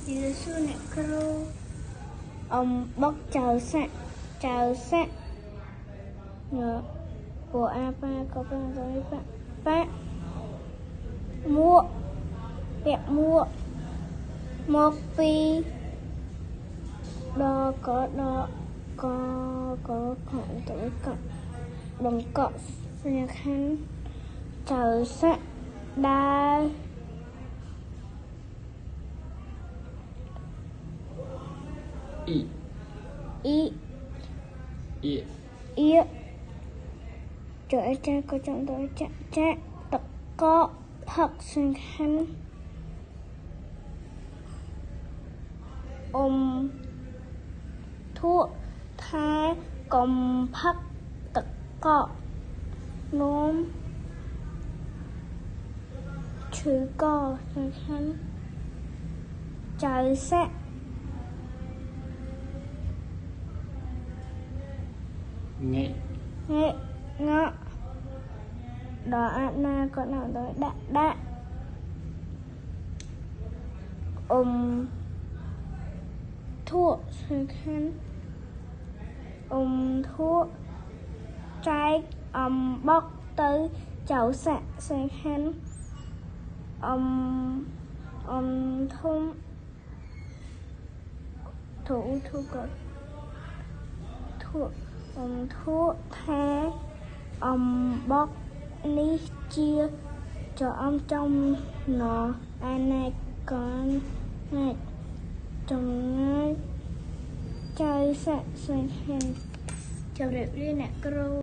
Như xưa nè cô bóc chào sạ nhờ của apa có bên rồi bạn mua vẹt mua một phi đo có khoảng tới cận đồng cọ xe khăn chào sạ đa y trời cha có trong đó cha tập có thật xuyên khăn thuốc thái cầm phát tập có nôm chữ co xuyên khăn trời sẽ nghệ ngọ đó na có nào đó đã thuốc xuyên khăn thuốc trái bóc tới chậu sạ xuyên khăn thông thủ có thuốc thế bóc ní chia cho trong nó ai này con này trong ngay chơi sạ xuyên khăn chào đẹp đi nè cô